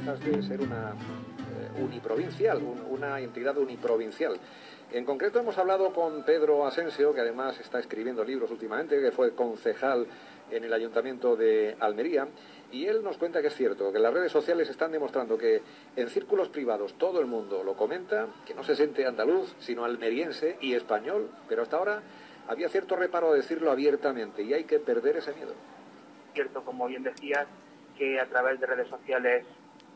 dejas de ser una uniprovincial, una entidad uniprovincial. En concreto hemos hablado con Pedro Asensio, que además está escribiendo libros últimamente, que fue concejal en el Ayuntamiento de Almería, y él nos cuenta que es cierto, que las redes sociales están demostrando que en círculos privados todo el mundo lo comenta, que no se siente andaluz, sino almeriense y español, pero hasta ahora había cierto reparo a decirlo abiertamente, y hay que perder ese miedo. Cierto, como bien decías, que a través de redes sociales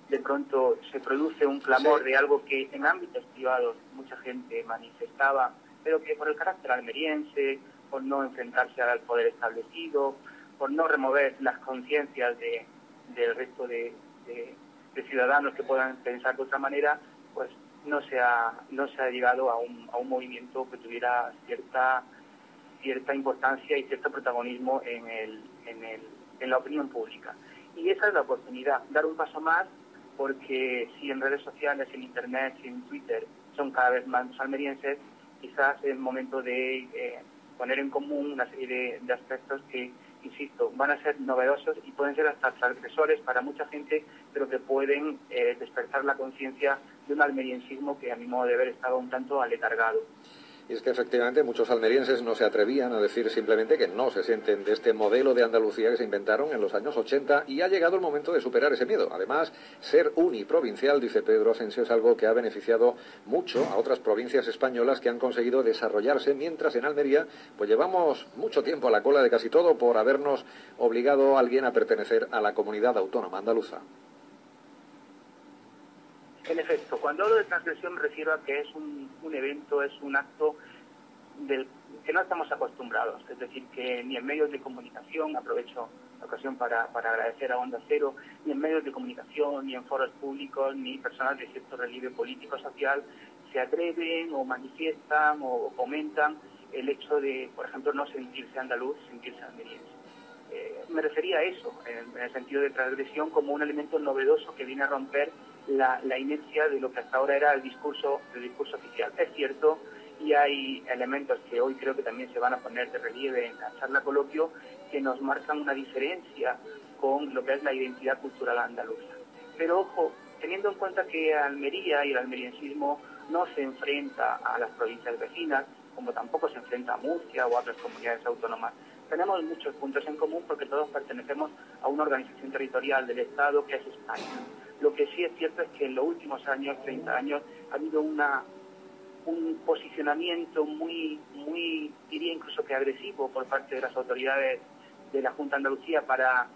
de pronto se produce un clamor de algo que en ámbitos privados mucha gente manifestaba, pero que por el carácter almeriense, por no enfrentarse al poder establecido, por no remover las conciencias del resto de ciudadanos que puedan pensar de otra manera, pues no se ha llegado a un movimiento que tuviera cierta importancia y cierto protagonismo en la opinión pública. Y esa es la oportunidad, dar un paso más, porque si en redes sociales, en internet, en Twitter son cada vez más almerienses, quizás es el momento de poner en común una serie de aspectos que, insisto, van a ser novedosos y pueden ser hasta transgresores para mucha gente, pero que pueden despertar la conciencia de un almeriensismo que a mi modo de ver estaba un tanto aletargado. Y es que efectivamente muchos almerienses no se atrevían a decir simplemente que no se sienten de este modelo de Andalucía que se inventaron en los años 80, y ha llegado el momento de superar ese miedo. Además, ser uniprovincial, dice Pedro Asensio, es algo que ha beneficiado mucho a otras provincias españolas que han conseguido desarrollarse, mientras en Almería pues llevamos mucho tiempo a la cola de casi todo por habernos obligado a alguien a pertenecer a la comunidad autónoma andaluza. En efecto, cuando hablo de transgresión me refiero a que es un evento, es un acto del que no estamos acostumbrados. Es decir, que ni en medios de comunicación, aprovecho la ocasión para agradecer a Onda Cero, ni en medios de comunicación, ni en foros públicos, ni personas de cierto relieve político-social se atreven o manifiestan o comentan el hecho de, por ejemplo, no sentirse andaluz, sentirse almeriense. Me refería a eso, en el sentido de transgresión, como un elemento novedoso que viene a romper la inercia de lo que hasta ahora era el discurso oficial. Es cierto, y hay elementos que hoy creo que también se van a poner de relieve en la charla coloquio, que nos marcan una diferencia con lo que es la identidad cultural andaluza. Pero ojo, teniendo en cuenta que Almería y el almeriensismo no se enfrenta a las provincias vecinas, como tampoco se enfrenta a Murcia o a otras comunidades autónomas, tenemos muchos puntos en común porque todos pertenecemos a una organización territorial del Estado que es España. Lo que sí es cierto es que en los últimos años, 30 años, ha habido un posicionamiento muy, diría incluso que agresivo por parte de las autoridades de la Junta de Andalucía para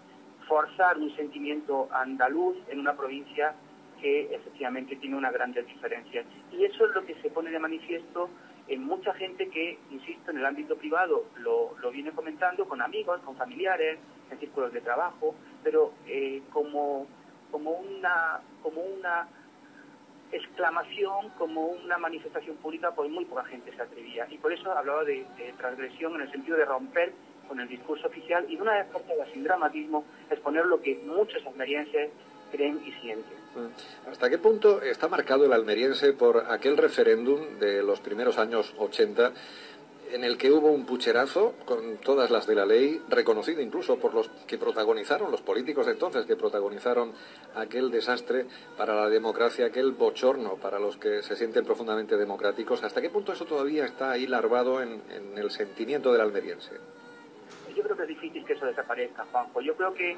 forzar un sentimiento andaluz en una provincia que efectivamente tiene unas grandes diferencias. Y eso es lo que se pone de manifiesto en mucha gente que, insisto, en el ámbito privado lo viene comentando con amigos, con familiares, en círculos de trabajo, pero como una exclamación, como una manifestación pública, pues muy poca gente se atrevía. Y por eso hablaba de transgresión en el sentido de romper con el discurso oficial y de una vez por todas, sin dramatismo, exponer lo que muchos almerienses creen y sienten. ¿Hasta qué punto está marcado el almeriense por aquel referéndum de los primeros años 80 en el que hubo un pucherazo con todas las de la ley, reconocido incluso por los que protagonizaron, los políticos de entonces que protagonizaron aquel desastre para la democracia, aquel bochorno para los que se sienten profundamente democráticos? ¿Hasta qué punto eso todavía está ahí larvado en el sentimiento del almeriense? Yo creo que es difícil que eso desaparezca, Juanjo. Yo creo que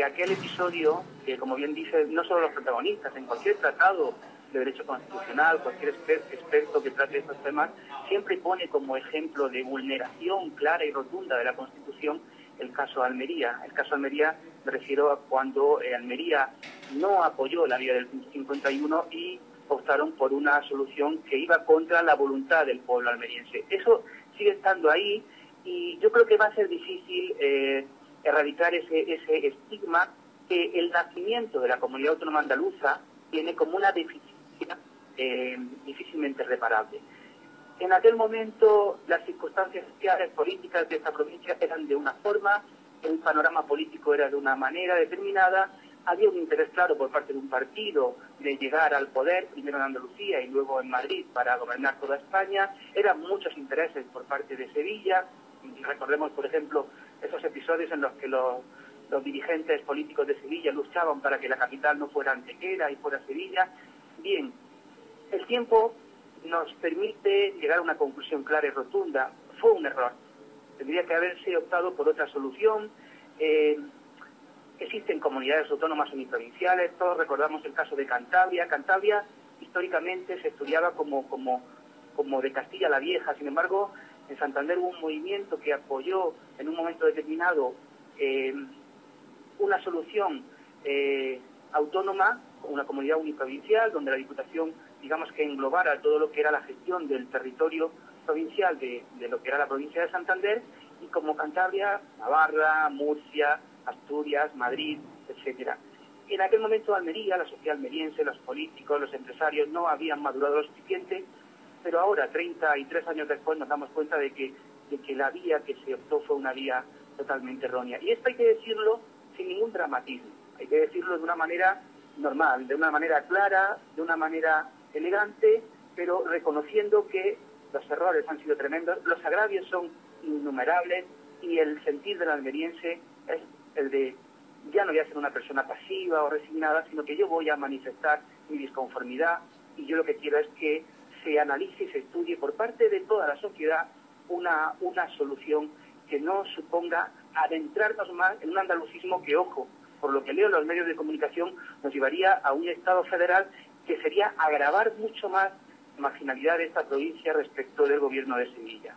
aquel episodio, que como bien dice, no solo los protagonistas, en cualquier tratado de derecho constitucional, cualquier experto que trate estos temas, siempre pone como ejemplo de vulneración clara y rotunda de la Constitución el caso Almería. El caso Almería me refiero a cuando Almería no apoyó la vía del 51 y optaron por una solución que iba contra la voluntad del pueblo almeriense. Eso sigue estando ahí y yo creo que va a ser difícil erradicar ese estigma que el nacimiento de la comunidad autónoma andaluza tiene como una deficiencia difícilmente reparable. En aquel momento las circunstancias sociales, políticas de esta provincia eran de una forma, el panorama político era de una manera determinada, había un interés claro por parte de un partido de llegar al poder, primero en Andalucía y luego en Madrid para gobernar toda España, eran muchos intereses por parte de Sevilla. Recordemos, por ejemplo, esos episodios en los que los los dirigentes políticos de Sevilla luchaban para que la capital no fuera Antequera y fuera Sevilla. Bien, el tiempo nos permite llegar a una conclusión clara y rotunda. Fue un error. Tendría que haberse optado por otra solución. Existen comunidades autónomas uniprovinciales, todos recordamos el caso de Cantabria. Cantabria históricamente se estudiaba como de Castilla la Vieja. Sin embargo, en Santander hubo un movimiento que apoyó en un momento determinado una solución autónoma, una comunidad uniprovincial, donde la Diputación, digamos que englobara todo lo que era la gestión del territorio provincial de lo que era la provincia de Santander, y como Cantabria, Navarra, Murcia, Asturias, Madrid, etcétera. En aquel momento Almería, la sociedad almeriense, los políticos, los empresarios no habían madurado lo suficiente, pero ahora, 33 años después, nos damos cuenta de que la vía que se optó fue una vía totalmente errónea. Y esto hay que decirlo sin ningún dramatismo, hay que decirlo de una manera normal, de una manera clara, de una manera elegante, pero reconociendo que los errores han sido tremendos, los agravios son innumerables, y el sentir del almeriense es el de: ya no voy a ser una persona pasiva o resignada, sino que yo voy a manifestar mi disconformidad, y yo lo que quiero es que se analice y se estudie por parte de toda la sociedad una solución que no suponga adentrarnos más en un andalucismo que, ojo, por lo que leo en los medios de comunicación, nos llevaría a un Estado federal, que sería agravar mucho más la marginalidad de esta provincia respecto del gobierno de Sevilla.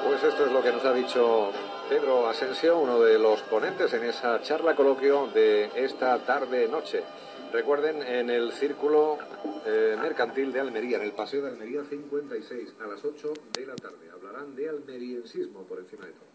Pues esto es lo que nos ha dicho Pedro Asensio, uno de los ponentes en esa charla coloquio de esta tarde-noche. Recuerden, en el Círculo Mercantil de Almería, en el Paseo de Almería 56, a las 8 de la tarde. Hablarán de almeriensismo por encima de todo.